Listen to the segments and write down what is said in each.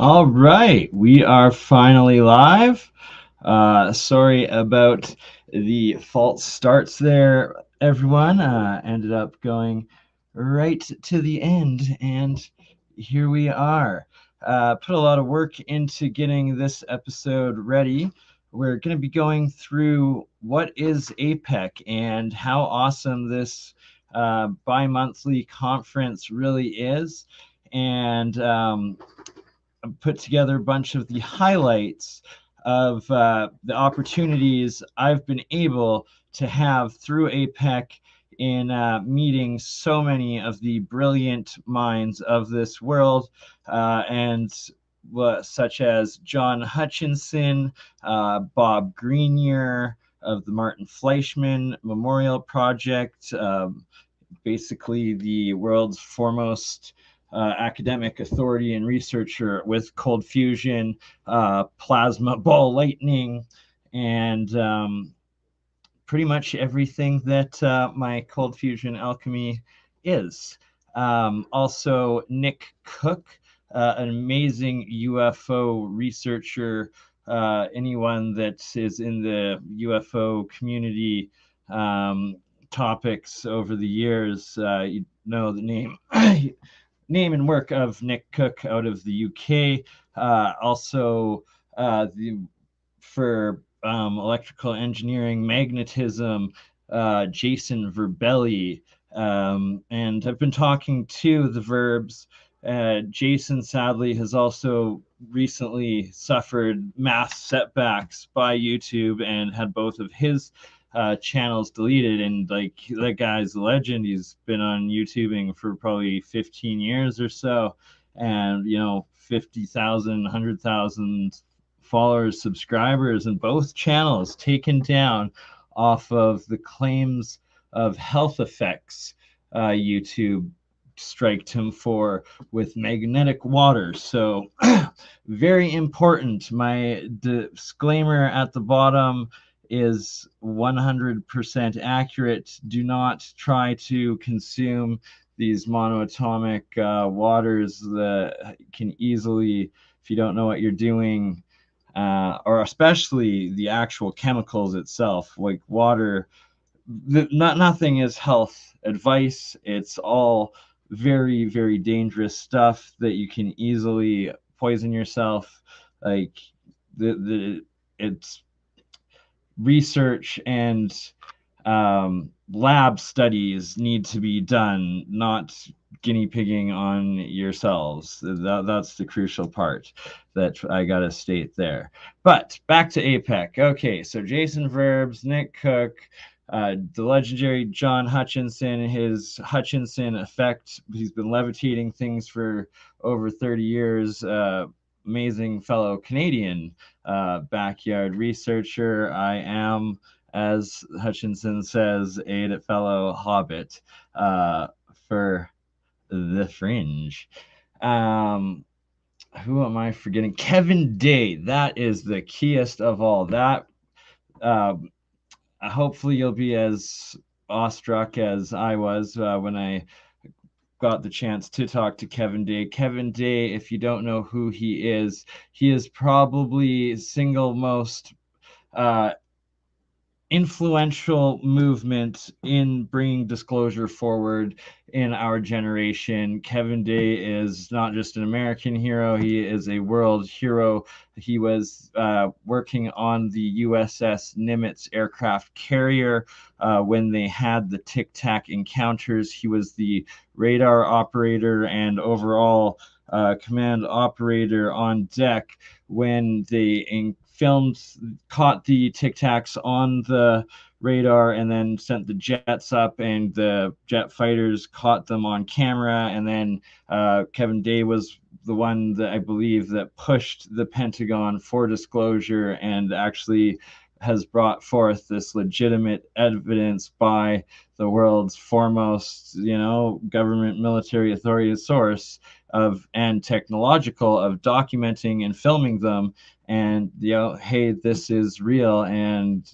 All right, we are finally live. Sorry about the false starts there, everyone. Ended up going right to the end, and here we are. Put a lot of work into getting this episode ready. We're going to be going through what is APEC and how awesome this bi-monthly conference really is. And put together a bunch of the highlights of the opportunities I've been able to have through APEC in meeting so many of the brilliant minds of this world, and such as John Hutchinson, Bob Greenyer of the Martin Fleischman Memorial Project, basically the world's foremost academic authority and researcher with cold fusion, plasma ball lightning, and pretty much everything that my cold fusion alchemy is. Also, Nick Cook, an amazing UFO researcher. Anyone that is in the UFO community topics over the years, you know the name. Name and work of Nick Cook out of the UK. Also, for electrical engineering, magnetism, Jason Verbelli. And I've been talking to the Verbz. Jason sadly has also recently suffered mass setbacks by YouTube and had both of his channels deleted, and like that guy's a legend. He's been on YouTubing for probably 15 years or so, and 50,000 100,000 followers, subscribers, and both channels taken down off of the claims of health effects YouTube striked him for with magnetic water. So very important. My disclaimer at the bottom is 100% accurate. Do not try to consume these monoatomic waters that can easily, if you don't know what you're doing, or especially the actual chemicals itself, like water. Nothing is health advice. It's all very, very dangerous stuff that you can easily poison yourself. Like it's research and lab studies need to be done, not guinea pigging on yourselves. That's the crucial part that I gotta state there. But back to APEC. Okay, so Jason Verbz, Nick Cook, the legendary John Hutchinson, his Hutchinson effect. He's been levitating things for over 30 years. Amazing fellow Canadian backyard researcher. I am, as Hutchinson says, a fellow hobbit for the fringe. Who am I forgetting? Kevin Day. That is the keyest of all. That hopefully you'll be as awestruck as I was when I got the chance to talk to Kevin Day. Kevin Day, if you don't know who he is probably single most influential movement in bringing disclosure forward in our generation. Kevin Day is not just an American hero, he is a world hero. He was working on the USS Nimitz aircraft carrier when they had the TICTAC encounters. He was the radar operator and overall command operator on deck when they caught the tic-tacs on the radar and then sent the jets up, and the jet fighters caught them on camera. And then Kevin Day was the one that I believe that pushed the Pentagon for disclosure and actually has brought forth this legitimate evidence by the world's foremost, government military authority source and technological of documenting and filming them. And, hey, this is real. And,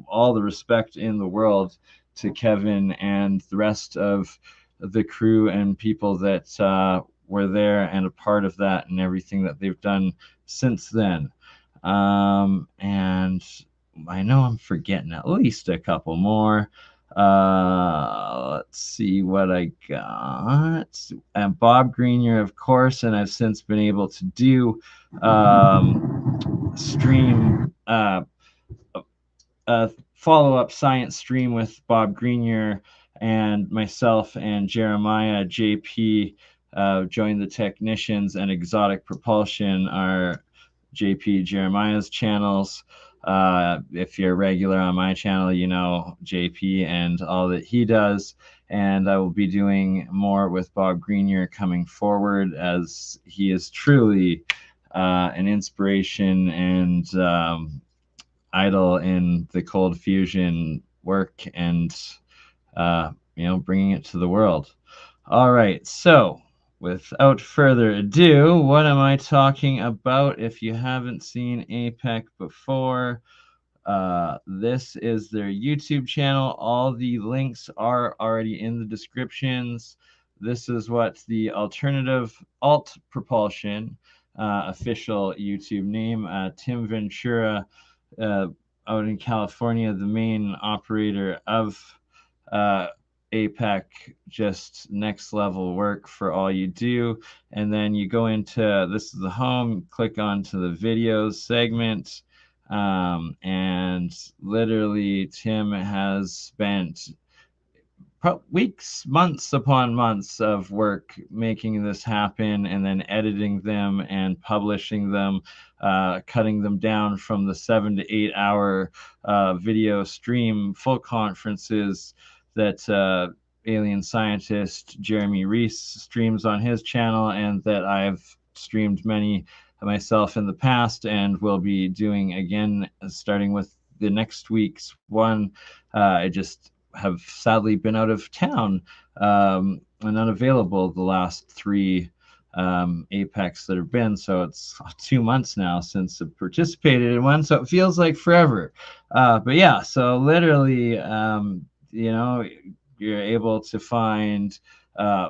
all the respect in the world to Kevin and the rest of the crew and people that were there and a part of that and everything that they've done since then. And I know I'm forgetting at least a couple more. Let's see what I got. And Bob Greenyer, of course, and I've since been able to do stream follow-up science stream with Bob Greenyer and myself and Jeremiah JP joined the technicians, and Exotic Propulsion are JP Jeremiah's channels. If you're regular on my channel, you know JP and all that he does. And I will be doing more with Bob Greenyer coming forward, as he is truly an inspiration and idol in the cold fusion work and bringing it to the world. All right, so without further ado, what am I talking about? If you haven't seen APEC before, this is their YouTube channel. All the links are already in the descriptions. This is what the alternative alt propulsion official YouTube name. Tim Ventura out in California, the main operator of APEC, just next level work for all you do. And then you go into, this is the home, click onto the videos segment, and literally Tim has spent weeks, months upon months of work making this happen, and then editing them and publishing them, cutting them down from the 7 to 8 hour video stream full conferences that alien scientist Jeremy Reese streams on his channel, and that I've streamed many myself in the past and will be doing again, starting with the next week's one. I just have sadly been out of town and unavailable the last 3 APECs that have been, so it's 2 months now since I participated in one, so it feels like forever. But yeah, so literally, you're able to find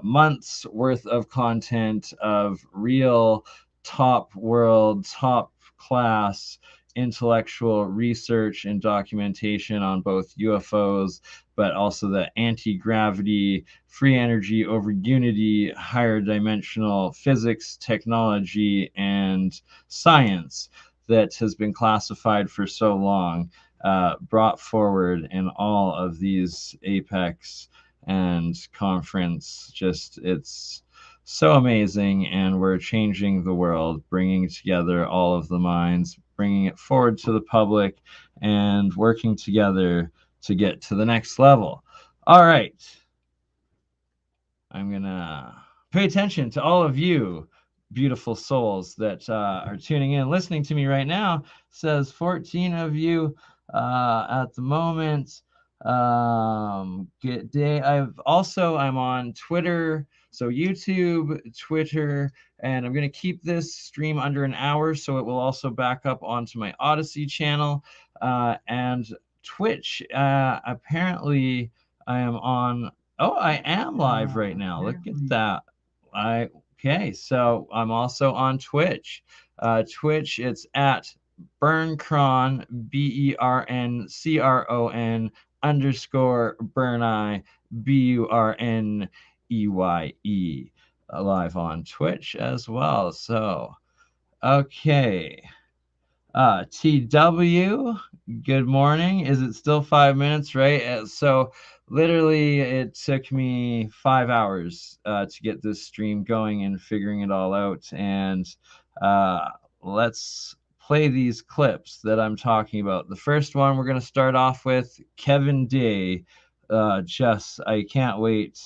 months worth of content of real top world, top class intellectual research and documentation on both UFOs, but also the anti-gravity, free energy over unity, higher dimensional physics, technology, and science that has been classified for so long, brought forward in all of these APECs and conference. Just, it's so amazing, and we're changing the world, bringing together all of the minds, bringing it forward to the public, and working together to get to the next level. All right. I'm going to pay attention to all of you beautiful souls that are tuning in, listening to me right now. It says 14 of you at the moment. Good day. I'm on Twitter, so YouTube, Twitter, and I'm going to keep this stream under an hour, so it will also back up onto my Odyssey channel, and Twitch. Apparently I am on, I am live right now. Look at that. Okay, so I'm also on Twitch. Twitch, it's at BurnCron, BERNCRON _BurnEye, BURNEYE, live on Twitch as well. So, okay. TW, good morning. Is it still 5 minutes, right? So literally it took me 5 hours to get this stream going and figuring it all out. And let's play these clips that I'm talking about. The first one we're going to start off with Kevin Day. I can't wait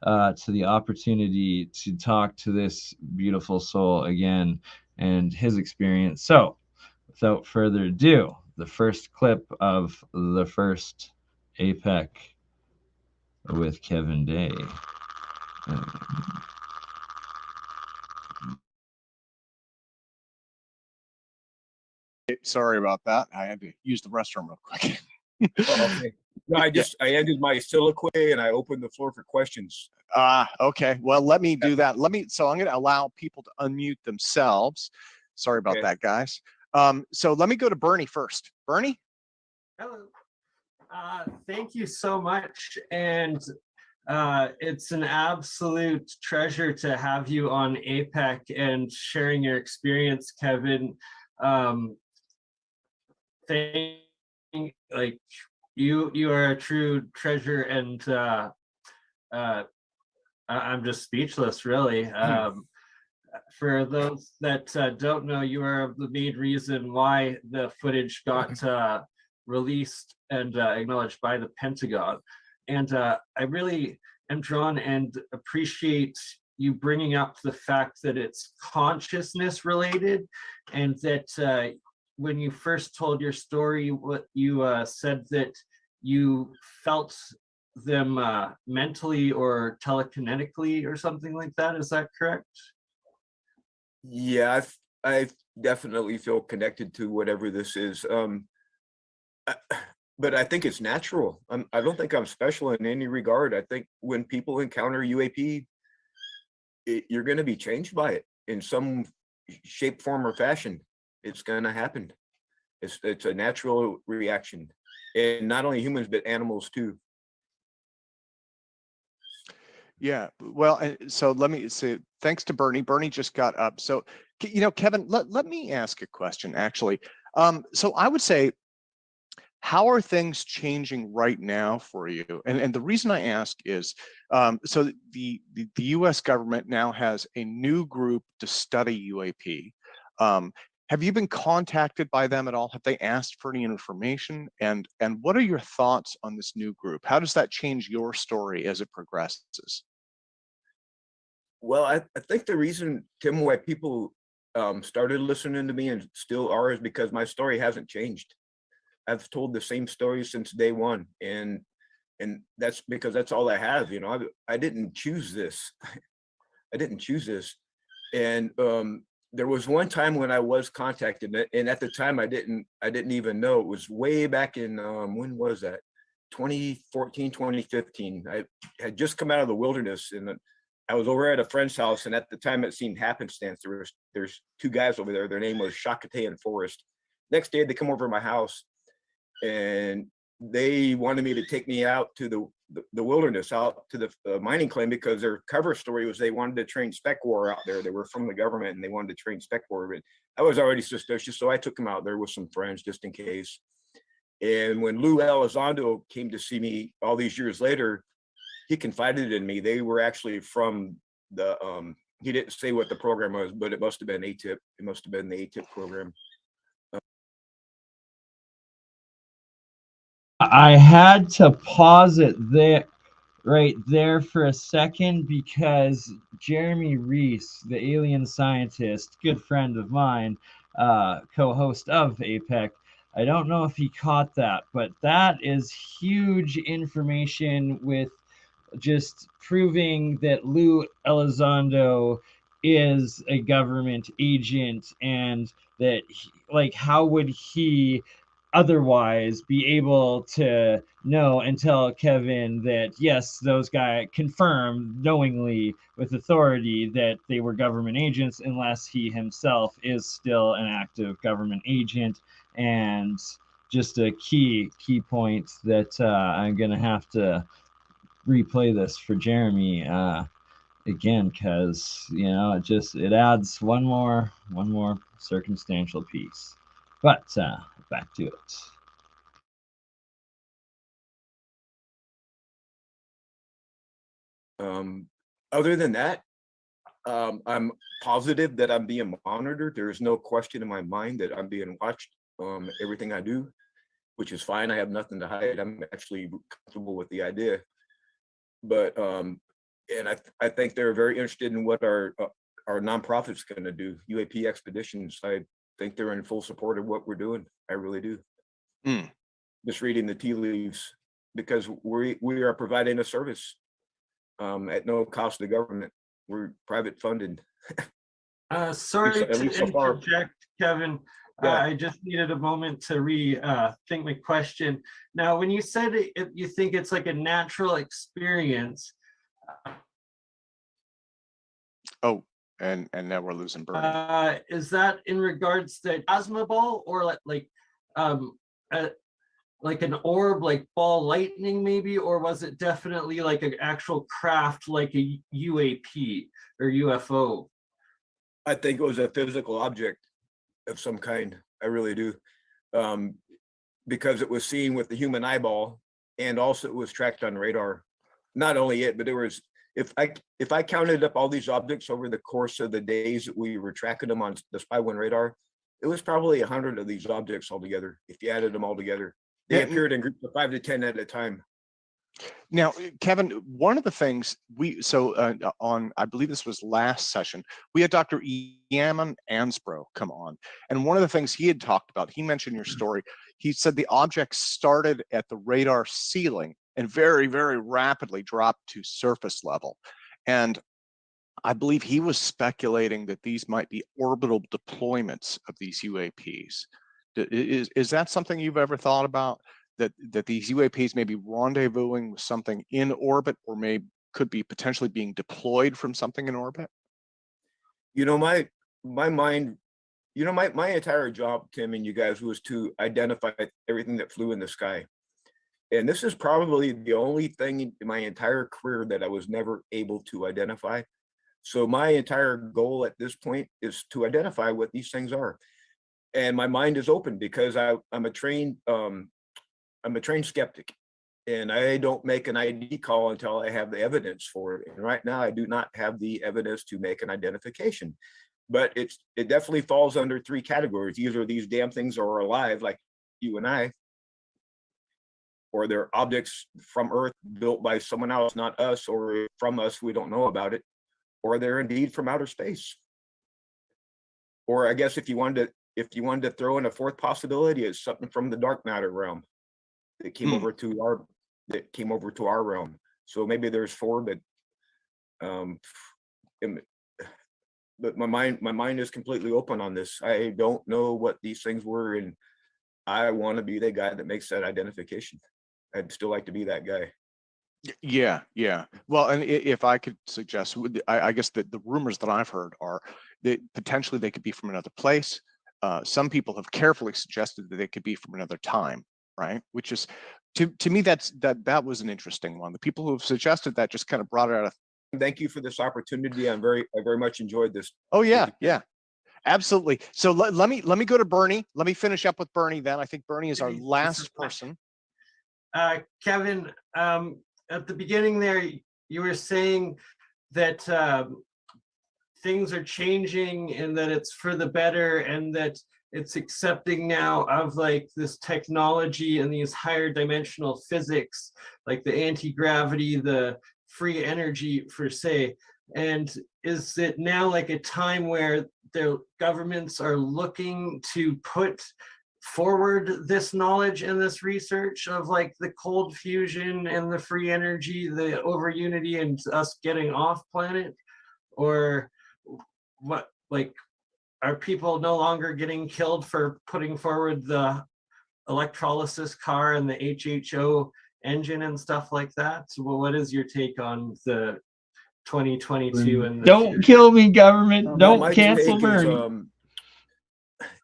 to the opportunity to talk to this beautiful soul again and his experience. So without further ado, the first clip of the first APEC with Kevin Day. Sorry about that. I had to use the restroom real quick. Okay. No, I ended my soliloquy and I opened the floor for questions. Okay. Well, let me do that. So I'm going to allow people to unmute themselves. Sorry about that, guys. So let me go to Bernie first. Bernie? Hello. Thank you so much. And it's an absolute treasure to have you on APEC and sharing your experience, Kevin. Like you are a true treasure, and I'm just speechless, really. For those that don't know, you are the main reason why the footage got released and acknowledged by the Pentagon. And I really am drawn and appreciate you bringing up the fact that it's consciousness related, and that when you first told your story, what you said that you felt them mentally or telekinetically or something like that. Is that correct? Yeah, I definitely feel connected to whatever this is. But I think it's natural. I don't think I'm special in any regard. I think when people encounter UAP, you're going to be changed by it in some shape, form, or fashion. It's going to happen. It's a natural reaction, and not only humans but animals too. Yeah, well, so let me say thanks to Bernie. Bernie just got up. So, you know, Kevin, let me ask a question, actually. So I would say, how are things changing right now for you? And the reason I ask is, so the US government now has a new group to study UAP. Have you been contacted by them at all? Have they asked for any information? And what are your thoughts on this new group? How does that change your story as it progresses? Well, I think the reason, Tim, why people started listening to me and still are is because my story hasn't changed. I've told the same story since day one, and that's because that's all I have. You know, I didn't choose this. I didn't choose this, and there was one time when I was contacted, and at the time I didn't even know. It was way back in when was that? 2014, 2015. I had just come out of the wilderness, and I was over at a friend's house, and at the time it seemed happenstance. There's two guys over there. Their name was Shakate and Forrest. Next day they come over to my house, and they wanted me to take me out to the wilderness, out to the mining claim, because their cover story was they wanted to train spec war out there. They were from the government and they wanted to train spec war, but I was already suspicious, so I took them out there with some friends just in case. And when Lou Elizondo came to see me all these years later, he confided in me. They were actually from the he didn't say what the program was, but it must have been ATIP. It must have been the ATIP program. I had to pause it there, right there for a second, because Jeremy Reese, the alien scientist, good friend of mine, co-host of APEC, I don't know if he caught that, but that is huge information, with just proving that Lou Elizondo is a government agent, and that like, how would he otherwise be able to know and tell Kevin that yes, those guys confirmed knowingly with authority that they were government agents, unless he himself is still an active government agent. And just a key point that I'm gonna have to replay this for Jeremy again, because you know it adds one more circumstantial piece. But back to it. Other than that, I'm positive that I'm being monitored. There is no question in my mind that I'm being watched. Everything I do, which is fine. I have nothing to hide. I'm actually comfortable with the idea. But and I think they're very interested in what our nonprofit's going to do. UAP Expeditions. I think they're in full support of what we're doing. I really do. Just reading the tea leaves, because we are providing a service at no cost to the government. We're private funded. Sorry to interject, Kevin. Yeah. I just needed a moment to rethink my question. Now, when you said you think it's like a natural experience, Oh, and now we're losing Bernie. Is that in regards to plasma ball, or like an orb, like ball lightning maybe, or was it definitely like an actual craft, like a UAP or UFO? I think it was a physical object of some kind. I really do. Because it was seen with the human eyeball, and also it was tracked on radar. Not only it, but there was, if I counted up all these objects over the course of the days that we were tracking them on the Spy-1 radar, it was probably 100 of these objects altogether, if you added them all together. They appeared in groups of 5 to 10 at a time. Now, Kevin, one of the things on, I believe this was last session, we had Dr. Eamon Ansbro come on. And one of the things he had talked about, he mentioned your story. He said the object started at the radar ceiling and very, very rapidly dropped to surface level. And I believe he was speculating that these might be orbital deployments of these UAPs. Is that something you've ever thought about? That these UAPs may be rendezvousing with something in orbit, or could be potentially being deployed from something in orbit? You know, my mind, you know, my entire job, Tim, and you guys, was to identify everything that flew in the sky. And this is probably the only thing in my entire career that I was never able to identify. So my entire goal at this point is to identify what these things are. And my mind is open because I'm a trained skeptic, and I don't make an ID call until I have the evidence for it. And right now I do not have the evidence to make an identification, but it definitely falls under 3 categories. Either these damn things are alive, like you and I, or they're objects from Earth built by someone else, not us, or from us, we don't know about it, or they're indeed from outer space. Or I guess if you wanted to throw in a 4th possibility, it's something from the dark matter realm that came over to our realm. So maybe there's 4, but my mind is completely open on this. I don't know what these things were, and I want to be the guy that makes that identification. I'd still like to be that guy. Yeah. Well, and if I could suggest, I guess that the rumors that I've heard are that potentially they could be from another place. Some people have carefully suggested that they could be from another time, right? Which is, to me, that was an interesting one. The people who have suggested that just kind of brought it out of. Thank you for this opportunity. I very much enjoyed this. Oh yeah, absolutely. So let me go to Bernie. Let me finish up with Bernie then. I think Bernie is our last person. Kevin, at the beginning there, you were saying that things are changing and that it's for the better, and that it's accepting now of like this technology and these higher dimensional physics, like the anti-gravity, the free energy per se. And is it now like a time where the governments are looking to put forward this knowledge and this research of like the cold fusion and the free energy, the over unity, and us getting off planet? Or what, like, are people no longer getting killed for putting forward the electrolysis car and the HHO engine and stuff like that? Well, what is your take on the 2022 and don't kill me, government? Don't cancel Bernie.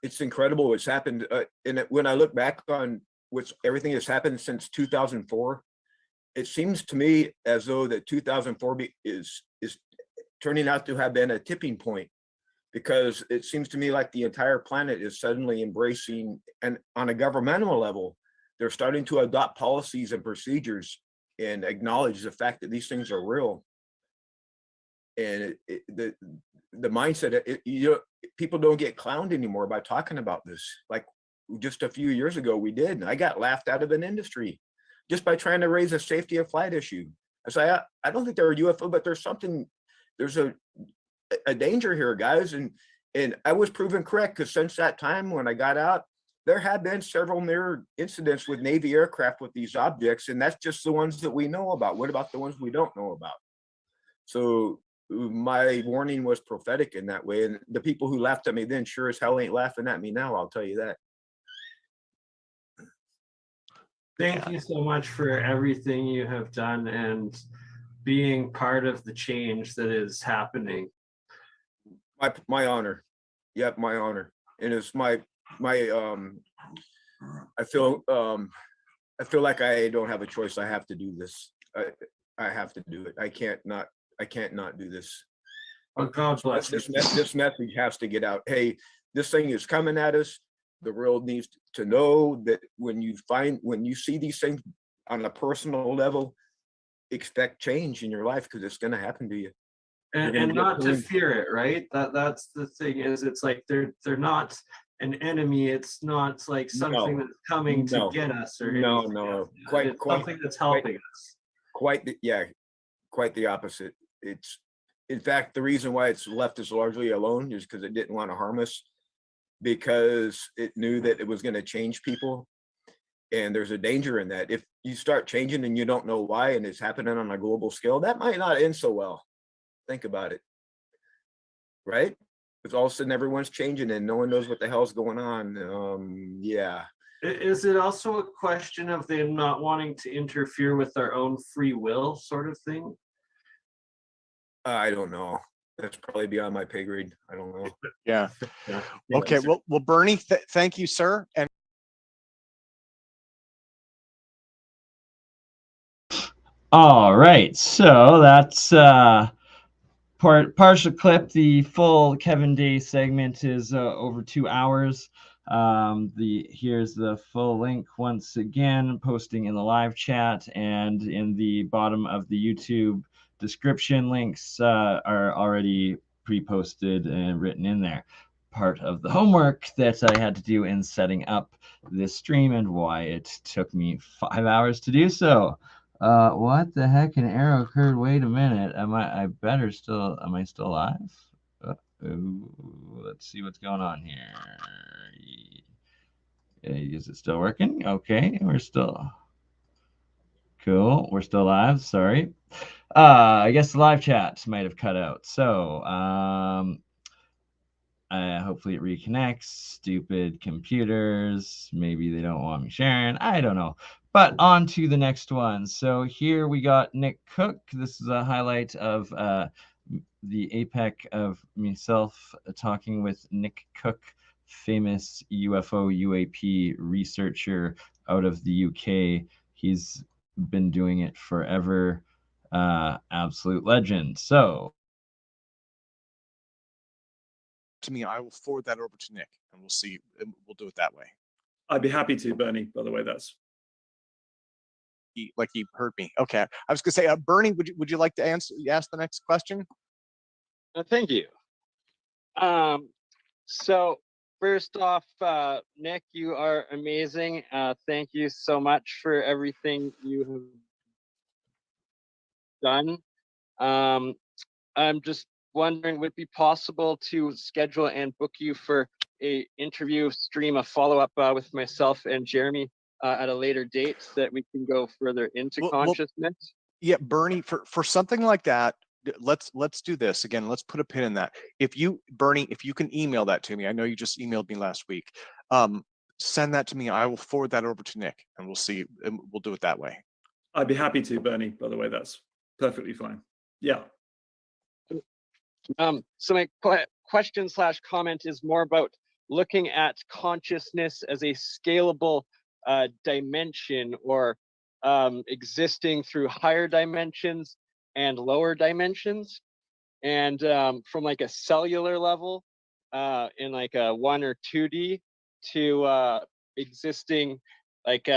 It's incredible what's happened, and when I look back on everything that's happened since 2004, it seems to me as though that 2004 is turning out to have been a tipping point, because it seems to me like the entire planet is suddenly embracing, and on a governmental level, they're starting to adopt policies and procedures and acknowledge the fact that these things are real. And the mindset, people don't get clowned anymore by talking about this. Like just a few years ago, we did, and I got laughed out of an industry just by trying to raise a safety of flight issue. I say, I don't think they're a UFO, but there's a danger here, guys. And I was proven correct, because since that time when I got out, there have been several mirror incidents with Navy aircraft with these objects, and that's just the ones that we know about. What about the ones we don't know about? So my warning was prophetic in that way, and the people who laughed at me then sure as hell ain't laughing at me now, I'll tell you that. Thank you so much for everything you have done and being part of the change that is happening. My honor. Yep, my honor. And it's my I feel like I don't have a choice. I have to do this. I have to do it. I can't not do this. Oh, God bless you. This message has to get out. Hey, this thing is coming at us. The world needs to know that when you see these things on a personal level, expect change in your life, because it's going to happen to you. And not to fear it, right? That's the thing, is it's like they're not an enemy. It's not like something that's coming to get us or no. Quite something that's helping us. Quite the opposite. It's, in fact, the reason why it's left us largely alone is because it didn't want to harm us, because it knew that it was going to change people. And there's a danger in that. If you start changing and you don't know why, and it's happening on a global scale, that might not end so well. Think about it, right? Because all of a sudden everyone's changing and no one knows what the hell's going on. Yeah. Is it also a question of them not wanting to interfere with their own free will, sort of thing? I don't know. That's probably beyond my pay grade. I don't know. Yeah. Okay. Well, Bernie, thank you, sir. And all right, so that's partial clip. The full Kevin Day segment is over 2 hours. Here's the full link once again, posting in the live chat, and in the bottom of the YouTube description, links are already pre-posted and written in there. Part of the homework that I had to do in setting up this stream, and why it took me 5 hours to do so. What the heck? An error occurred. Wait a minute. Am I still live? Let's see what's going on here. Is it still working? Okay, we're still cool. We're still live. Sorry. I guess the live chat might have cut out. So, hopefully it reconnects. Stupid computers. Maybe they don't want me sharing. I don't know. But on to the next one. So here we got Nick Cook. This is a highlight of the APEC of myself talking with Nick Cook, famous UFO UAP researcher out of the UK. He's been doing it forever. Absolute legend. So to me, I will forward that over to Nick, and we'll see. We'll do it that way. I'd be happy to, Bernie. By the way, that's like he heard me. Okay, I was gonna say, Bernie, would you like to ask the next question? Thank you. So first off, Nick, you are amazing. Thank you so much for everything you have done. I'm just wondering, would it be possible to schedule and book you for a interview stream, a follow-up with myself and Jeremy at a later date so that we can go further into consciousness? Yeah, Bernie, for something like that, let's do this again. Let's put a pin in that. Bernie, if you can email that to me, I know you just emailed me last week. Send that to me. I will forward that over to Nick, and we'll see. And we'll do it that way. I'd be happy to, Bernie. By the way, that's perfectly fine. Yeah. So my question / comment is more about looking at consciousness as a scalable dimension, or existing through higher dimensions and lower dimensions, and from like a cellular level in like a 1 or 2D to existing like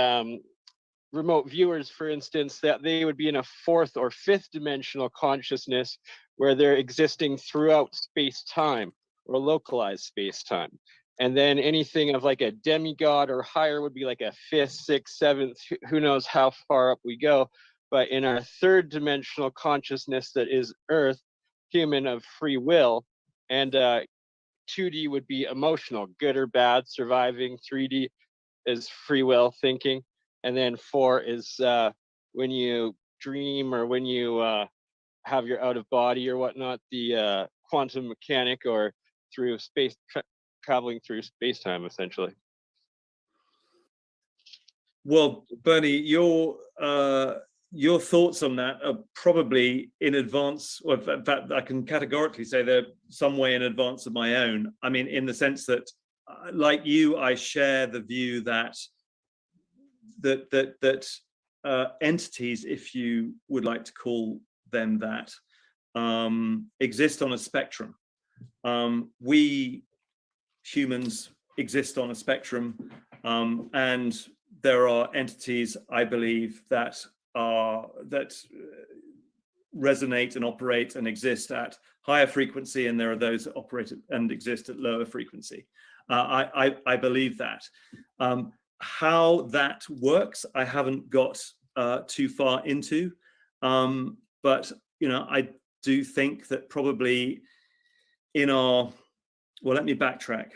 remote viewers, for instance, that they would be in a 4th or 5th dimensional consciousness where they're existing throughout space-time or localized space-time. And then anything of like a demigod or higher would be like a 5th, 6th, 7th, who knows how far up we go. But in our 3rd dimensional consciousness that is Earth, human of free will, and 2D would be emotional, good or bad, surviving. 3D is free will thinking. And then 4 is when you dream or when you have your out of body or whatnot, the quantum mechanic, or through space, traveling through space-time, essentially. Well, Bernie, your your thoughts on that are probably in advance, or in fact, I can categorically say they're some way in advance of my own. I mean, in the sense that, like you, I share the view that entities, if you would like to call them that, exist on a spectrum. We humans exist on a spectrum, and there are entities, I believe, that resonate and operate and exist at higher frequency, and there are those that operate and exist at lower frequency. I believe that. How that works, I haven't got too far into, but I do think that probably in our, well, let me backtrack.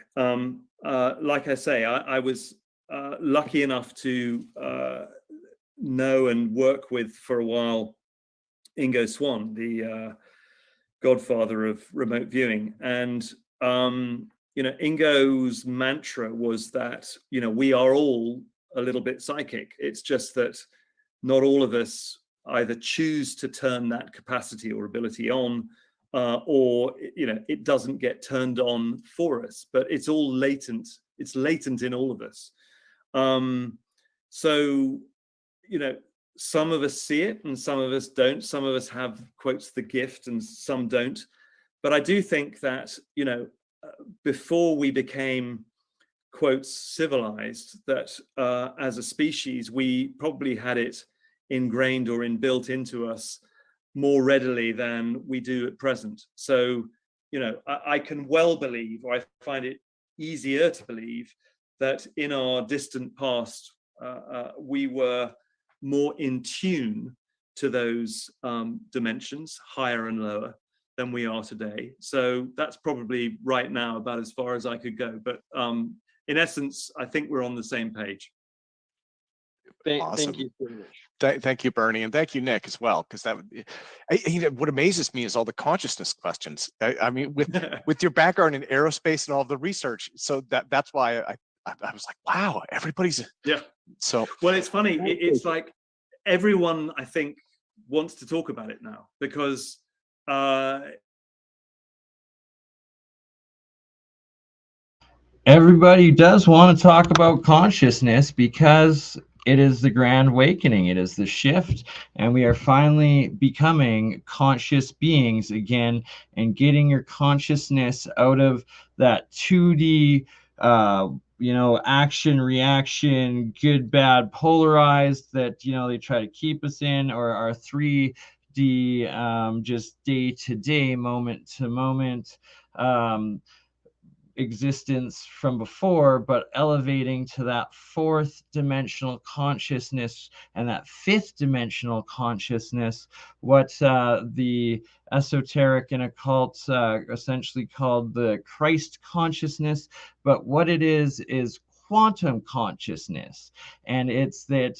Like I say, I was lucky enough to know and work with for a while Ingo Swann, the godfather of remote viewing. And Ingo's mantra was that we are all a little bit psychic. It's just that not all of us either choose to turn that capacity or ability on, or it doesn't get turned on for us, but it's all latent. It's latent in all of us. So some of us see it and some of us don't. Some of us have, quotes, the gift, and some don't. But I do think that before we became, quotes, civilized, that as a species we probably had it ingrained or inbuilt into us more readily than we do at present. So I can well believe, or I find it easier to believe, that in our distant past we were more in tune to those dimensions, higher and lower, than we are today. So that's probably right now about as far as I could go. But in essence, I think we're on the same page. Awesome. Thank you so much. Thank you, Bernie, and thank you, Nick, as well, because that what amazes me is all the consciousness questions. I mean, with your background in aerospace and all the research, so that's why I was like, wow, everybody's So well, it's funny. It's like everyone, I think, wants to talk about it now, because everybody does want to talk about consciousness, because it is the grand awakening. It is the shift, and we are finally becoming conscious beings again, and getting your consciousness out of that 2D action reaction, good bad polarized that they try to keep us in, or our 3D just day to day, moment to moment existence from before, but elevating to that 4th dimensional consciousness and that 5th dimensional consciousness, what the esoteric and occult essentially called the Christ consciousness. But what it is quantum consciousness, and it's that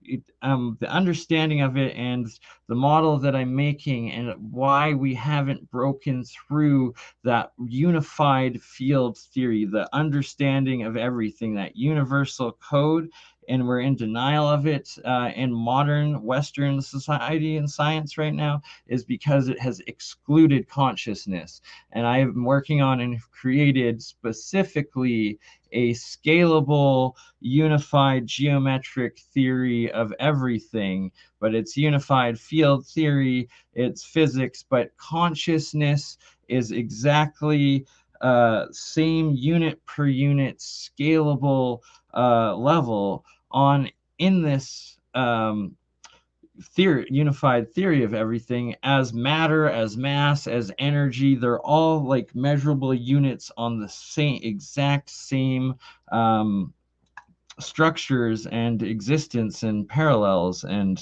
the understanding of it and the model that I'm making, and why we haven't broken through that unified field theory, the understanding of everything, that universal code, and we're in denial of it in modern Western society and science right now, is because it has excluded consciousness. And I have been working on and created specifically a scalable, unified geometric theory of everything, but it's unified field theory, it's physics, but consciousness is exactly same unit per unit scalable level in this unified theory of everything, as matter, as mass, as energy. They're all like measurable units on the exact same structures and existence and parallels, and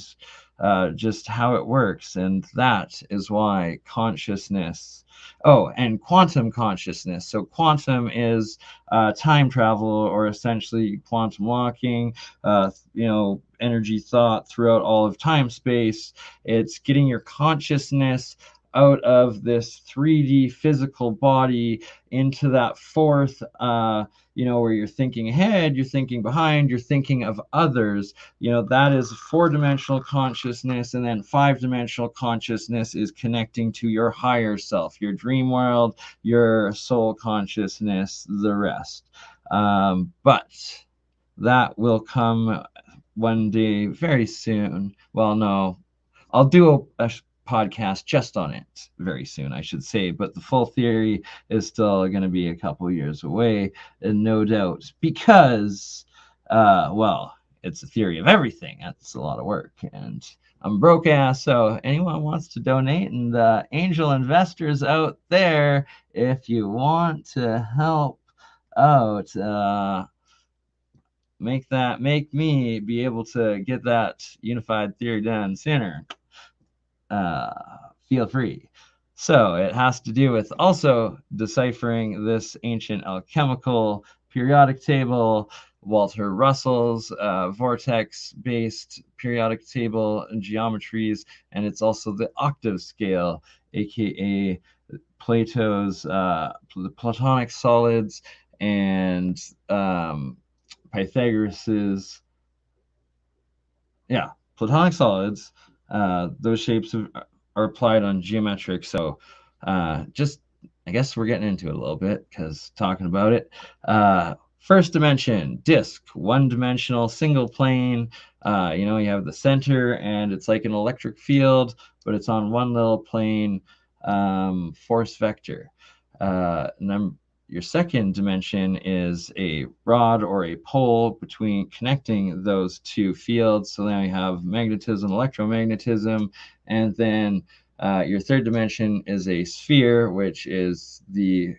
just how it works. And that is why consciousness, and quantum consciousness. So quantum is time travel, or essentially quantum locking, energy thought throughout all of time space. It's getting your consciousness out of this 3D physical body into that 4th where you're thinking ahead, you're thinking behind, you're thinking of others. That is 4-dimensional consciousness, and then 5-dimensional consciousness is connecting to your higher self, your dream world, your soul consciousness, the rest. But that will come one day very soon. Well, no, I'll do a podcast just on it very soon, I should say, but the full theory is still going to be a couple years away, and no doubt, because well, it's a theory of everything. That's a lot of work, and I'm broke ass, so anyone wants to donate, and angel investors out there, if you want to help out, make me be able to get that unified theory done sooner, feel free. So it has to do with also deciphering this ancient alchemical periodic table, Walter Russell's vortex-based periodic table and geometries, and it's also the octave scale, aka Plato's Platonic solids, and Pythagoras's, Platonic solids. Those shapes are applied on geometric. So just, I guess we're getting into it a little bit because talking about it. First dimension, disk, 1-dimensional, single plane. You have the center, and it's like an electric field, but it's on one little plane, force vector. Your second dimension is a rod or a pole between connecting those two fields. So now you have magnetism, electromagnetism, and then your third dimension is a sphere, which is the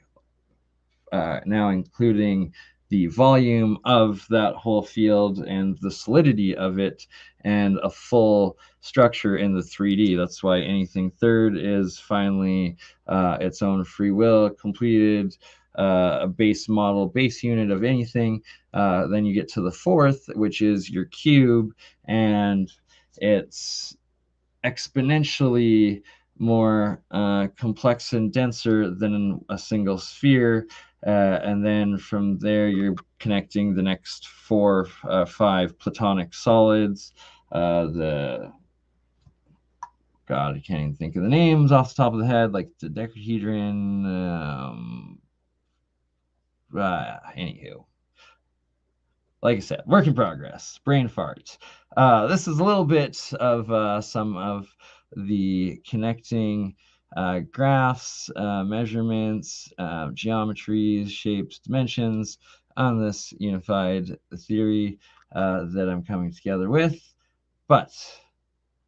now including the volume of that whole field and the solidity of it, and a full structure in the 3D. That's why anything third is finally its own free will, completed, a base model, base unit of anything. Then you get to the fourth, which is your cube, and it's exponentially more complex and denser than a single sphere. And then from there, you're connecting the next 4, 5 platonic solids. God, I can't even think of the names off the top of the head, like the dodecahedron. Anywho, like I said, work in progress, brain fart. This is a little bit of some of the connecting graphs, measurements, geometries, shapes, dimensions on this unified theory that I'm coming together with. But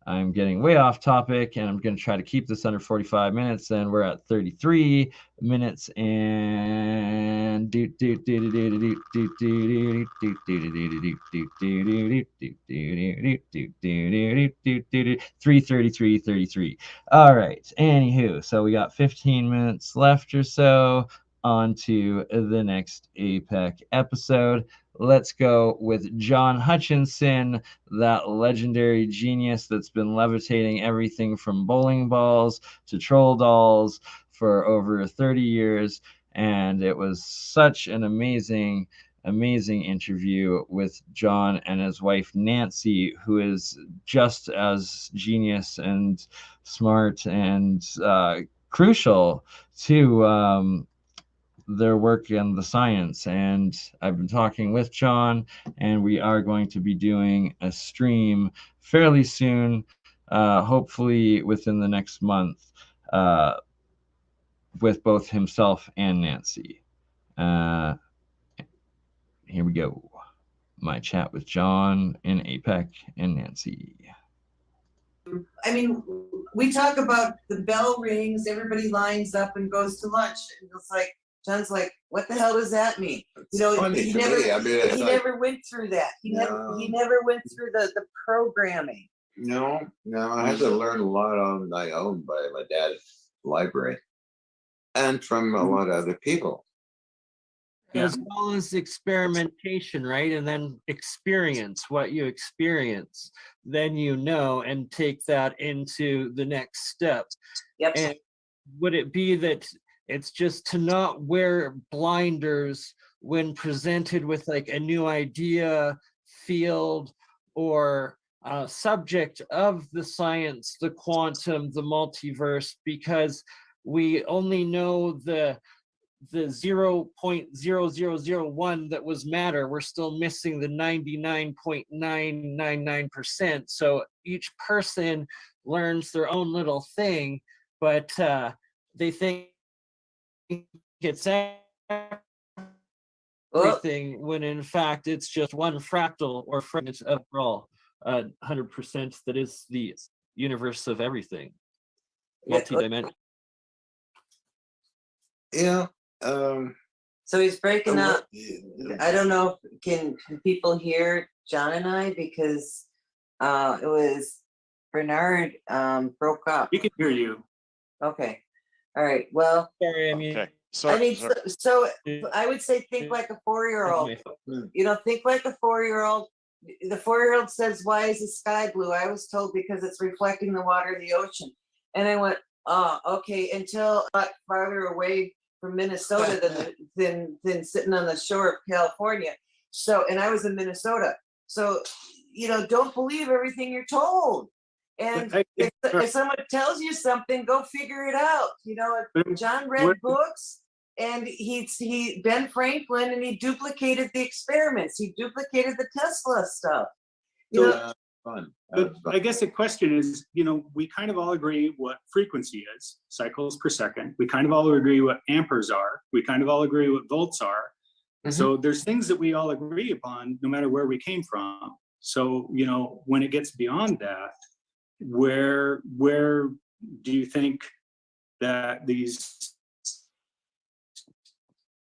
I'm getting way off topic, and I'm going to try to keep this under 45 minutes, and we're at 33 minutes and 3:33:33. All right, anywho, so we got 15 minutes left or so. On to the next APEC episode. Let's go with John Hutchinson, that legendary genius that's been levitating everything from bowling balls to troll dolls for over 30 years. And it was such an amazing interview with John and his wife, Nancy, who is just as genius and smart and crucial to their work in the science. And I've been talking with John, and we are going to be doing a stream fairly soon, hopefully within the next month, with both himself and Nancy. Here we go. My chat with John and APEC and Nancy. I mean, we talk about the bell rings, everybody lines up and goes to lunch. And it's like, John's like, what the hell does that mean? He never went through that. He never went through the programming. No, I had to learn a lot on my own by my dad's library and from a lot of other people. As well as experimentation, right? And then experience what you experience. Then and take that into the next step. Yep. And would it be that it's just to not wear blinders when presented with like a new idea, field, or subject of the science, the quantum, the multiverse, because we only know the 0.0001 that was matter. We're still missing the 99.999%. So each person learns their own little thing, but they think it's everything, when in fact it's just one fractal or fragment of all 100% that is the universe of everything, multi-dimensional. Yeah. So he's breaking up. I don't know, can people hear John and I, because it was Bernard broke up. We can hear you. Okay. All right. Well, Sorry, I mean, Okay. So, I mean, so I would say think like a 4-year-old. You know, think like a 4-year-old. The 4-year-old says, "Why is the sky blue?" I was told because it's reflecting the water of the ocean. And I went, "Oh, okay." Until farther away from Minnesota than sitting on the shore of California. So, and I was in Minnesota. So, you know, don't believe everything you're told. And if someone tells you something, go figure it out. You know, John read books, and he Ben Franklin, and he duplicated the experiments. He duplicated the Tesla stuff. You know, Fun. But I guess the question is, you know, we kind of all agree what frequency is, cycles per second. We kind of all agree what amperes are. We kind of all agree what volts are. So there's things that we all agree upon, no matter where we came from. So, you know, when it gets beyond that, where do you think that these?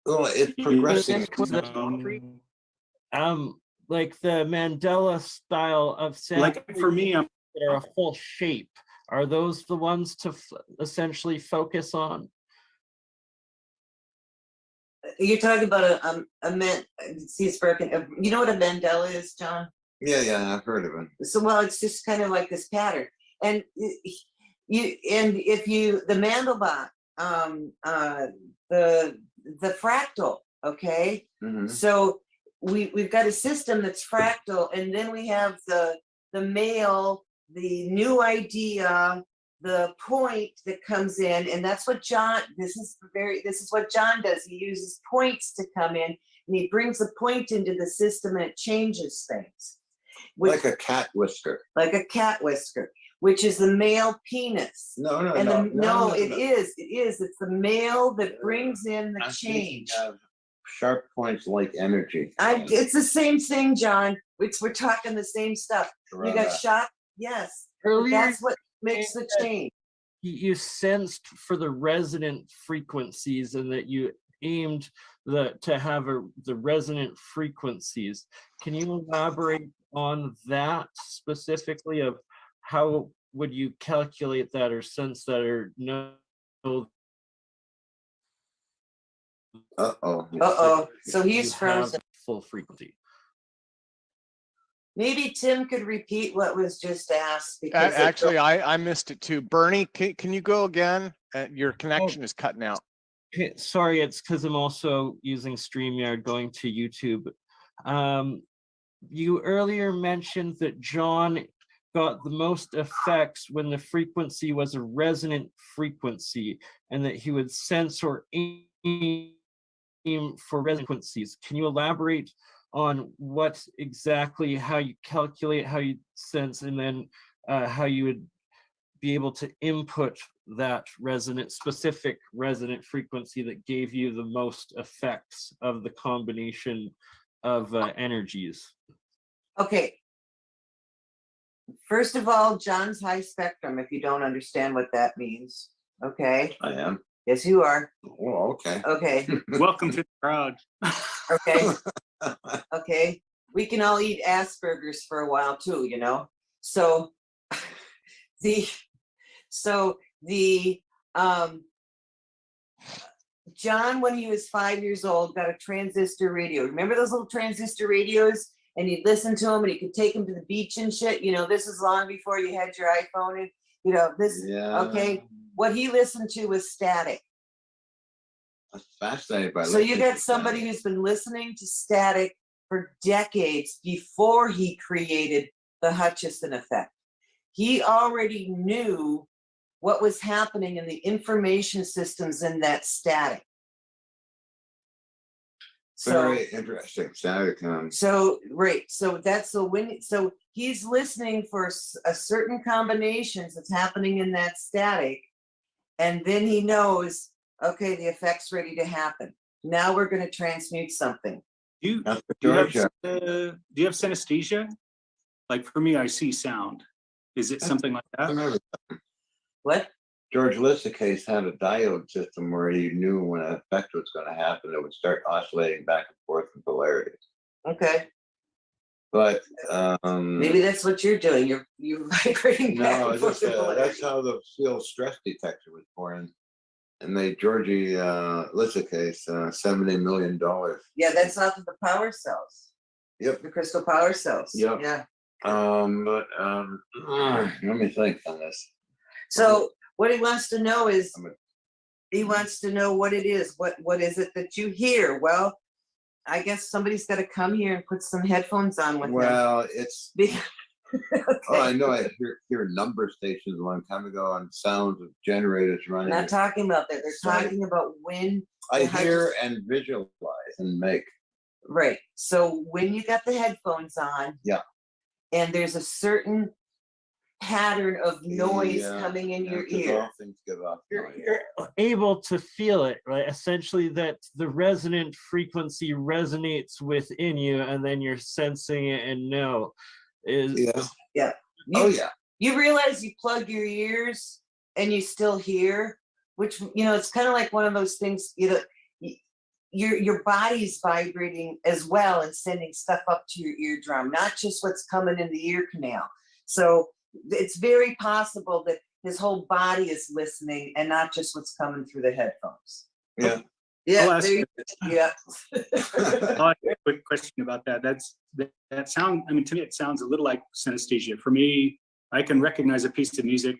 Well, it's progressing. Like the Mandela style of sound, Like for me, I'm that are a full shape. Are those the ones to essentially focus on? you're talking about you know what a Mandela is, John? Yeah, I've heard of it. So, well, it's just kind of like this pattern. And the Mandelbrot, the fractal, okay? So we've got a system that's fractal, and then we have the male, the new idea, the point that comes in, and that's what John, this is what John does. He uses points to come in, and he brings a point into the system, and it changes things. Like a cat whisker. Like a cat whisker, which is the male penis. No, it is. It's the male that brings in the change. Sharp points like energy. It's the same thing, John. We're talking the same stuff. You got shot, yes. Earlier, that's what makes the change. You sensed for the resonant frequencies, and that you aimed to have the resonant frequencies. Can you elaborate on that specifically, of how would you calculate that or sense that, or know? So he's frozen. Full frequency. Maybe Tim could repeat what was just asked. Because actually, I missed it too. Bernie, can you go again? Your connection is cutting out. Sorry, it's because I'm also using StreamYard going to YouTube. You earlier mentioned that John got the most effects when the frequency was a resonant frequency, and that he would sense or aim for resonant frequencies. Can you elaborate on what exactly, how you calculate, how you sense, and then how you would be able to input that specific resonant frequency that gave you the most effects of the combination of energies? Okay. First of all, John's high spectrum, if you don't understand what that means. Okay. I am. Yes, you are. Oh, okay. Okay. Welcome to the crowd. Okay. Okay. We can all eat Asperger's for a while too, you know? So John, when he was 5 years old, got a transistor radio. Remember those little transistor radios? And you'd listen to them, and you could take them to the beach and shit. You know, this is long before you had your iPhone. And, you know, this, okay. What he listened to was static. was fascinated by. So you got somebody who's been listening to static for decades before he created the Hutchinson effect. He already knew what was happening in the information systems in that static. Very interesting. Static. So right. So that's so he's listening for a certain combinations that's happening in that static, and then he knows, okay, the effect's ready to happen. Now we're going to transmute something. Do you have synesthesia? Like for me, I see sound. Is it something like that? What? George Lissacase had a diode system where he knew when an effect was going to happen, it would start oscillating back and forth in polarity. Okay. But maybe that's what you're doing. You're vibrating back no, and forth. that's how the field stress detector was born. And they Georgie Lissacase, $70 million. Yeah, that's off of the power cells. Yep. The crystal power cells. Yep. Yeah. Let me think on this. So what he wants to know is, he wants to know what it is. What is it that you hear? Well, I guess somebody's got to come here and put some headphones on with them. Well, it's. Okay. Oh, I know. I hear number stations a long time ago on sounds of generators running. Not talking about that. They're talking about when I hear and visualize and make. Right. So when you got the headphones on, yeah, and there's a certain pattern of noise coming in your ear. All things give off noise. You're able to feel it, right? Essentially, that the resonant frequency resonates within you, and then you're sensing it and know. Yeah. You realize you plug your ears and you still hear, which, it's kind of like one of those things, your body's vibrating as well and sending stuff up to your eardrum, not just what's coming in the ear canal. So it's very possible that his whole body is listening and not just what's coming through the headphones. Yeah. Yeah. Yeah. Quick question about that. That sound. I mean, to me, it sounds a little like synesthesia. For me, I can recognize a piece of music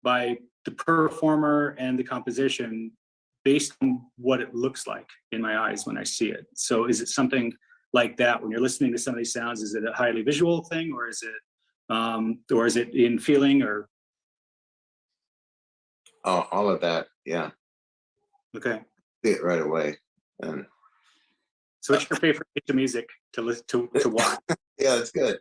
by the performer and the composition based on what it looks like in my eyes when I see it. So is it something like that when you're listening to some of these sounds? Is it a highly visual thing, or is it in feeling, or? Oh, all of that. Yeah. Okay. See it right away. And so what's your favorite piece of music to listen to watch? Yeah, it's good.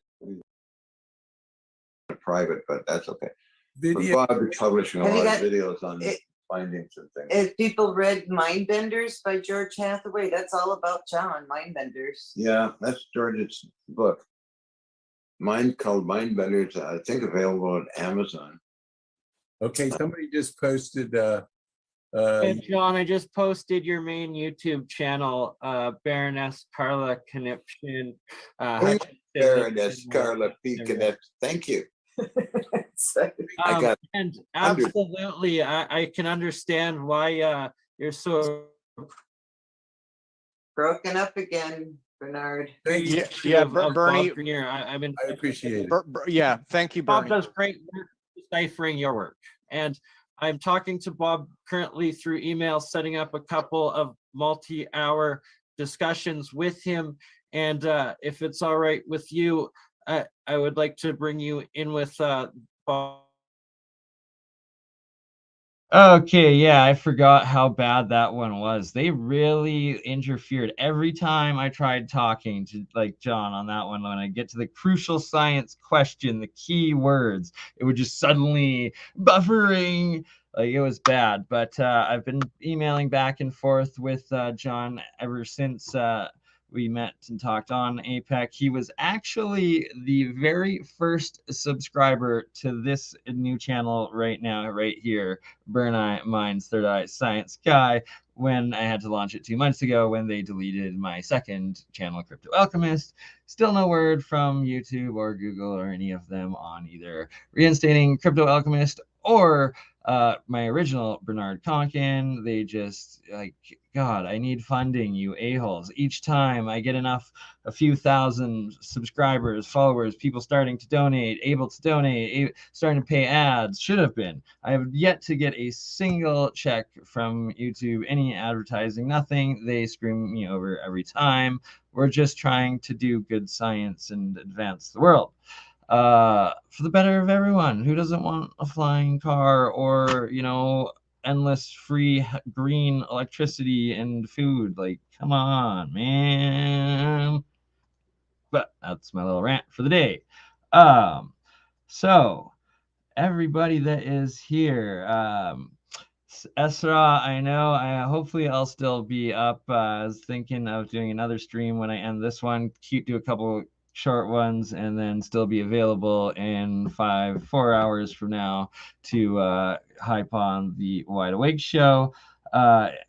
Private, but that's okay. Video. Bob is publishing a Have you lot of got- videos on findings and things. If people read Mindbenders by George Hathaway, that's all about John, Mindbenders. Yeah, that's George's book. Mine called Mindbenders, I think available on Amazon. Okay, somebody just posted And John, I just posted your main YouTube channel, Baroness Carla Knipschen. Baroness Carla P. Knipschen. Thank you. I got and absolutely, I can understand why you're so broken up again, Bernard. Bernie. Greenyer. I've been. I appreciate it. Yeah, thank you, Bob Bernie. does great work deciphering your work, and I'm talking to Bob currently through email, setting up a couple of multi-hour discussions with him. And if it's all right with you, I would like to bring you in with Bob. Okay, yeah, I forgot how bad that one was. They really interfered every time I tried talking to John on that one. When I get to the crucial science question, the key words, it would just suddenly buffering. It was bad. But I've been emailing back and forth with John ever since we met and talked on APEC. He was actually the very first subscriber to this new channel right now, right here, BurnEye Mind's Third Eye Science Guy, when I had to launch it 2 months ago when they deleted my second channel, Crypto Alchemist. Still no word from YouTube or Google or any of them on either reinstating Crypto Alchemist or my original Bernard Konkin. They just like, God, I need funding, you a-holes. Each time I get a few thousand subscribers, followers, people starting to donate, able to donate, starting to pay ads, should have been. I have yet to get a single check from YouTube, any advertising, nothing. They screw me over every time. We're just trying to do good science and advance the world. For the better of everyone. Who doesn't want a flying car or, you know, endless free green electricity and food? Like, come on, man. But that's my little rant for the day. So everybody that is here, Esra, I know, hopefully I'll still be up. I was thinking of doing another stream when I end this one, do a couple short ones, and then still be available in 4 hours from now to hype on the Wide Awake show.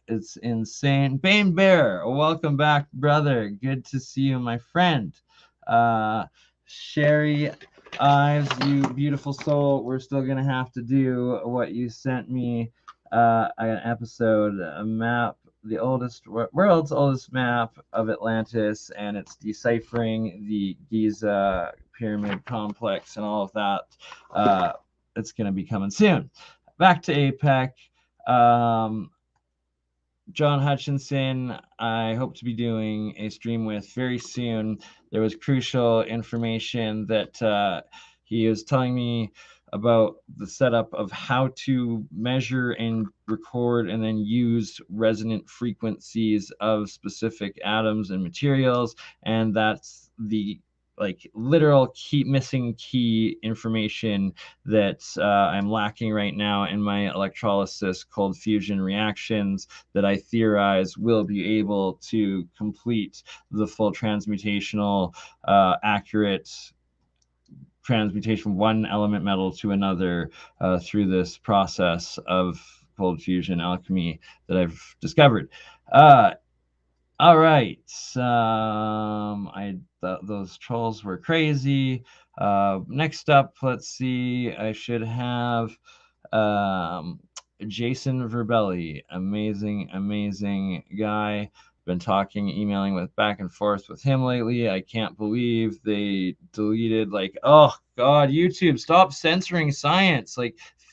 It's insane. Bane Bear, welcome back, brother. Good to see you, my friend. Sherry Ives, you beautiful soul, we're still gonna have to do what you sent me, an episode, a map, the world's oldest map of Atlantis, and it's deciphering the Giza pyramid complex and all of that. It's gonna be coming soon. Back to APEC. John Hutchinson, I hope to be doing a stream with very soon. There was crucial information that he was telling me about the setup of how to measure and record and then use resonant frequencies of specific atoms and materials. And that's the literal missing key information that I'm lacking right now in my electrolysis cold fusion reactions that I theorize will be able to complete the full transmutational accurate transmutation of one element metal to another through this process of cold fusion alchemy that I've discovered. All right. I thought those trolls were crazy. Next up, let's see. I should have Jason Verbelli. Amazing guy. Been emailing back and forth with him lately. I can't believe they deleted, oh God, YouTube, stop censoring science.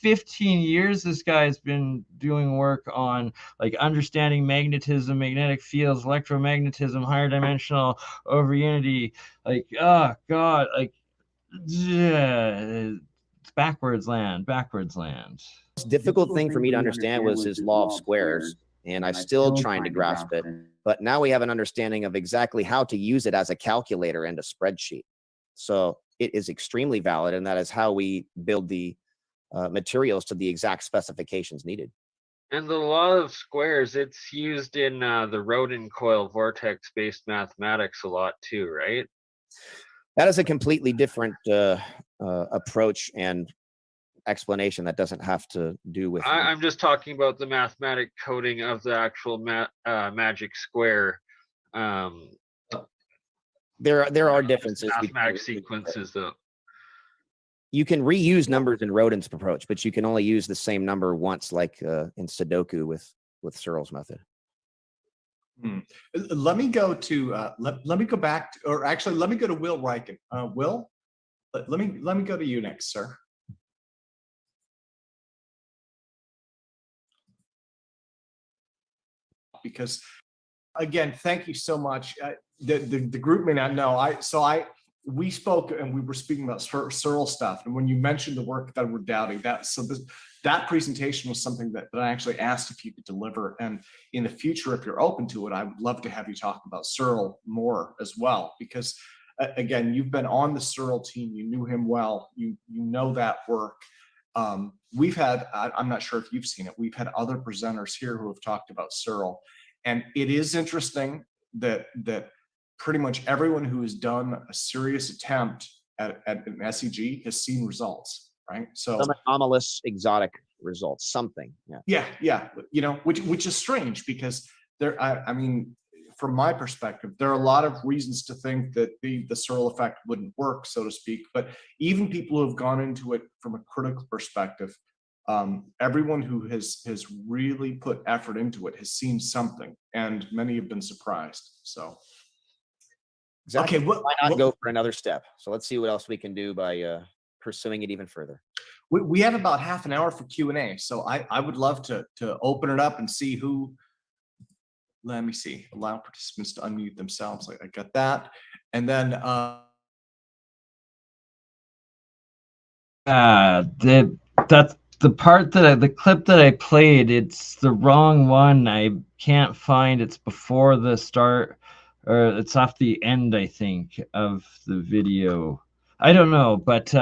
15 years this guy's been doing work on understanding magnetism, magnetic fields, electromagnetism, higher dimensional over unity. Oh God, yeah, it's backwards land. Most difficult thing for me to understand was his law of squares, and I'm still trying to grasp it. But now we have an understanding of exactly how to use it as a calculator and a spreadsheet. So it is extremely valid, and that is how we build the materials to the exact specifications needed. And the law of squares, it's used in the Rodin coil vortex-based mathematics a lot too, right? That is a completely different approach and explanation that doesn't have to do with. I'm just talking about the mathematic coding of the actual magic square. There are differences. Mathematic sequences, though. You can reuse numbers in Rodin's approach, but you can only use the same number once, like in Sudoku with SEARL's method. Let me go to let me go back to, or actually let me go to Will Riken. Will, let me go to you next, sir. Because again, thank you so much. The group may not know. We spoke and we were speaking about SEARL stuff, and when you mentioned the work that we're doubting, that presentation was something that I actually asked if you could deliver. And in the future, if you're open to it, I would love to have you talk about SEARL more as well, because again, you've been on the SEARL team, you knew him well, you know that work. We've had, I'm not sure if you've seen it, we've had other presenters here who have talked about SEARL, and it is interesting that pretty much everyone who has done a serious attempt at an SEG has seen results, right? So some anomalous, exotic results, something. Yeah. You know, which is strange, because I mean, from my perspective, there are a lot of reasons to think that the SEARL effect wouldn't work, so to speak. But even people who have gone into it from a critical perspective everyone who has really put effort into it has seen something, and many have been surprised. So, Exactly. okay, Why not go for another step? So let's see what else we can do by pursuing it even further. we have about half an hour for Q&A, so I would love to open it up and see who. Let me see. Allow participants to unmute themselves. I got that, and then that's the part that the clip that I played. It's the wrong one. I can't find. It's before the start, or it's off the end, I think, of the video. I don't know, but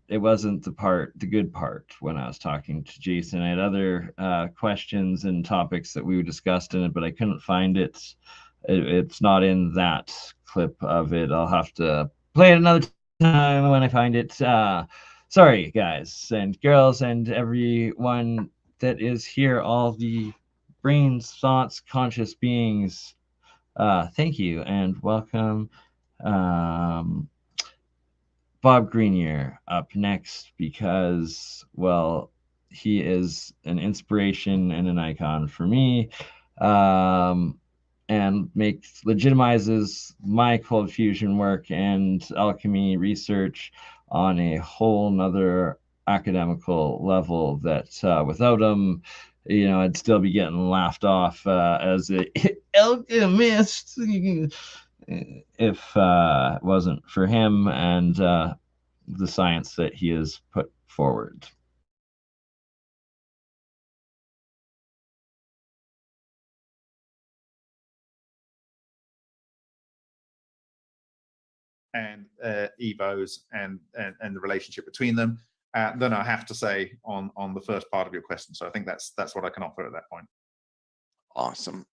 it wasn't the good part when I was talking to Jason. I had other questions and topics that we discussed in it, but I couldn't find it. It's not in that clip of it. I'll have to play it another time when I find it. Sorry, guys and girls and everyone that is here, all the brains, thoughts, conscious beings. Thank you and welcome. Bob Greenyer up next because, well, he is an inspiration and an icon for me, and legitimizes my cold fusion work and alchemy research on a whole nother academical level that without him, I'd still be getting laughed off as an alchemist if it wasn't for him and the science that he has put forward. And EVOs and the relationship between them than I have to say on the first part of your question. So I think that's what I can offer at that point. awesome.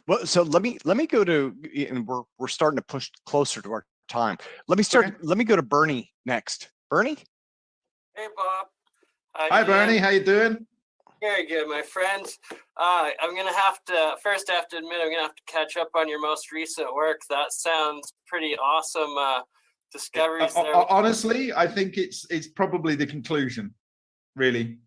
Well, so let me go to, and we're starting to push closer to our time. Let me go to Bernie next. Bernie? Hey, Bob. Hi, Bernie. How you doing? Very good, my friend. I'm gonna have to admit I'm gonna have to catch up on your most recent work. That sounds pretty awesome. Discoveries there. Honestly, I think it's probably the conclusion. Really,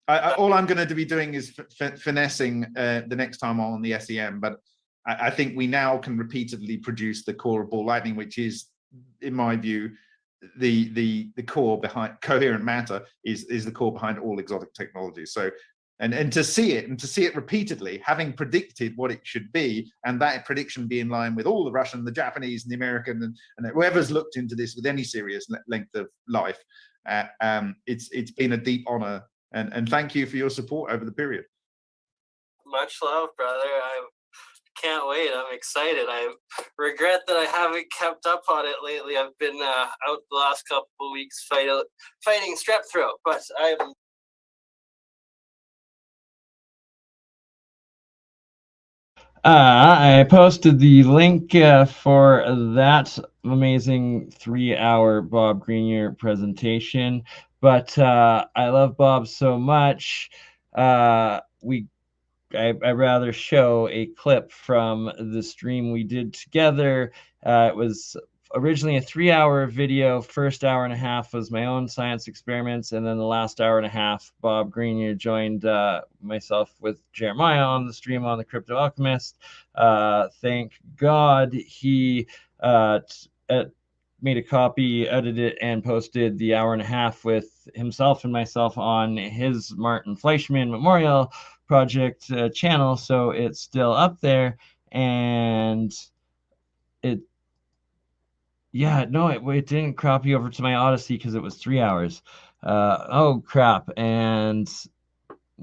all I'm going to be doing is finessing the next time on the SEM. But I think we now can repeatedly produce the core of ball lightning, which is, in my view, the core behind coherent matter is the core behind all exotic technology. So and to see it repeatedly, having predicted what it should be, and that prediction be in line with all the Russian, the Japanese, and the American, and whoever's looked into this with any serious length of life, it's been a deep honor, and thank you for your support over the period. Much love, brother. I can't wait. I'm excited. I regret that I haven't kept up on it lately. I've been out the last couple of weeks fighting strep throat, but I'm I posted the link for that amazing 3-hour Bob Greenyer presentation, but I love Bob so much. I'd rather show a clip from the stream we did together. It was originally a 3-hour video. First hour and a half was my own science experiments, and then the last hour and a half, Bob Greenyer joined myself with Jeremiah on the stream on the Crypto Alchemist. Thank God he made a copy, edited it, and posted the hour and a half with himself and myself on his Martin Fleischman Memorial Project channel, so it's still up there. And it didn't copy over to my Odyssey because it was 3 hours. Oh crap, and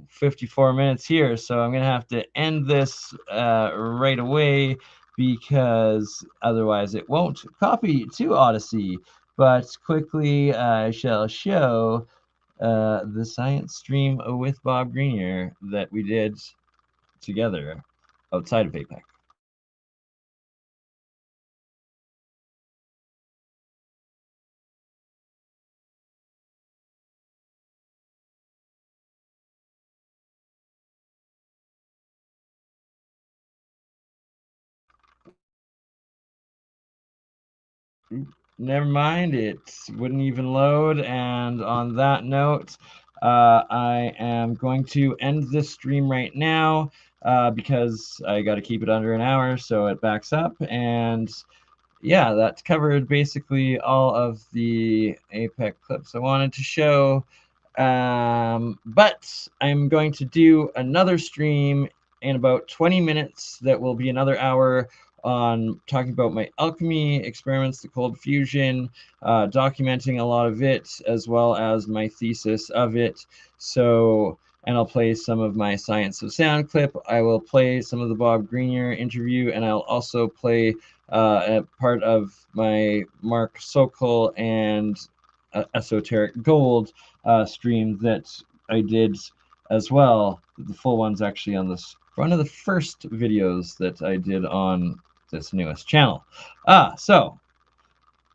54 minutes here, so I'm gonna have to end this right away because otherwise it won't copy to Odyssey. But quickly I shall show the science stream with Bob Greenyer that we did together outside of APEC. never mind, it wouldn't even load. And on that note, I am going to end this stream right now because I got to keep it under an hour, so it backs up. And yeah, that's covered basically all of the APEC clips I wanted to show. But I'm going to do another stream in about 20 minutes that will be another hour on talking about my alchemy experiments, the cold fusion, documenting a lot of it, as well as my thesis of it. So, and I'll play some of my Science of Sound clip. I will play some of the Bob Greenyer interview, and I'll also play a part of my Mark Sokol and Esoteric Gold stream that I did as well. The full one's actually on this one of the first videos that I did on this newest channel. So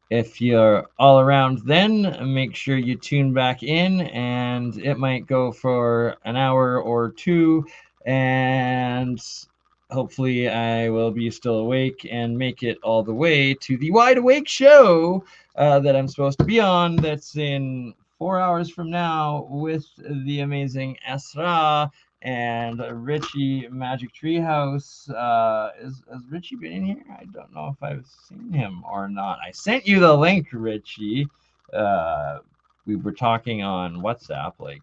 if you're all around then, make sure you tune back in, and it might go for an hour or two, and hopefully I will be still awake and make it all the way to the Wide Awake show that I'm supposed to be on. That's in 4 hours from now with the amazing Esra and Richie Magic Treehouse. Has Richie been in here? I don't know if I've seen him or not. I sent you the link, Richie. We were talking on WhatsApp like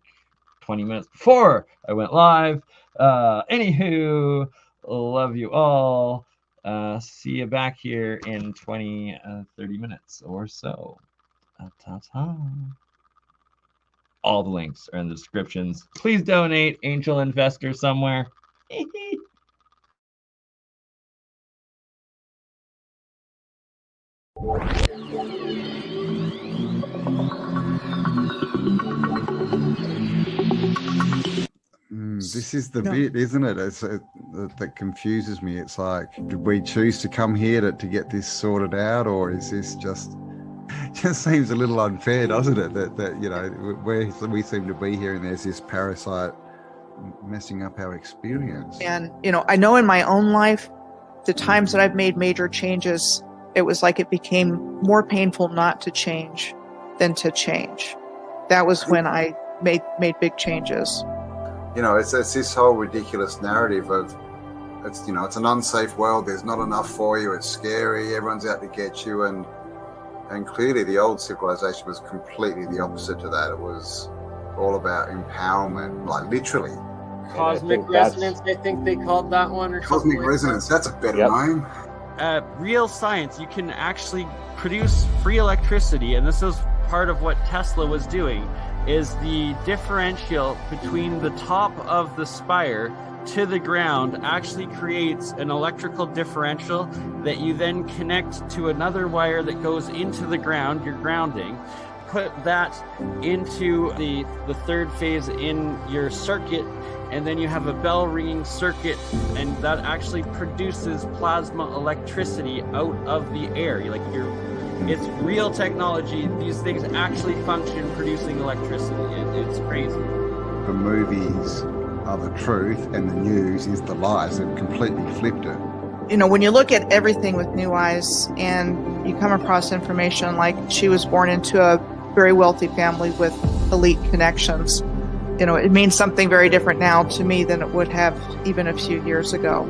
20 minutes before I went live. Anywho, love you all. See you back here in 30 minutes or so. Ta-ta. All the links are in the descriptions. Please donate, angel investor somewhere. This is the bit, isn't it? That confuses me. It's like, did we choose to come here to get this sorted out, or is this just seems a little unfair, doesn't it? That you know, we seem to be here and there's this parasite messing up our experience. And you know, I know in my own life, the times that I've made major changes, it was like it became more painful not to change than to change. That was when I made big changes. You know, it's this whole ridiculous narrative of it's an unsafe world. There's not enough for you. It's scary. Everyone's out to get you, and clearly the old civilization was completely the opposite to that. It was all about empowerment, like literally. Cosmic resonance, I think they called that one. Or Cosmic resonance, that's a better name. Real science, you can actually produce free electricity, and this is part of what Tesla was doing, is the differential between the top of the spire to the ground actually creates an electrical differential that you then connect to another wire that goes into the ground, your grounding, put that into the third phase in your circuit, and then you have a bell ringing circuit, and that actually produces plasma electricity out of the air. It's real technology. These things actually function producing electricity. It's crazy. The movies are the truth and the news is the lies. They've completely flipped it. You know, when you look at everything with new eyes and you come across information like she was born into a very wealthy family with elite connections, you know, it means something very different now to me than it would have even a few years ago.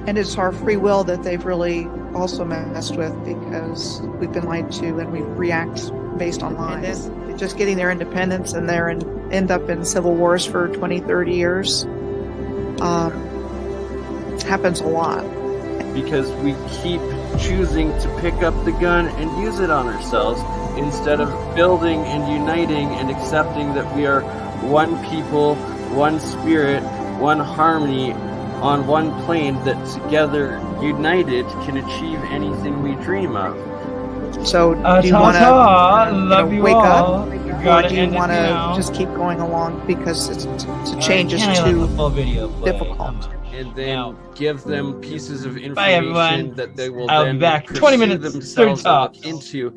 And it's our free will that they've really also messed with, because we've been lied to and we react based on lies. Just getting their independence and end up in civil wars for 20, 30 years happens a lot. Because we keep choosing to pick up the gun and use it on ourselves instead of building and uniting and accepting that we are one people, one spirit, one harmony, on one plane that together, united, can achieve anything we dream of. So do you want to wake up, or do you want to just keep going along because to change is too difficult? And then give them pieces of information that they will I'll then be back 20 minutes themselves third top. into.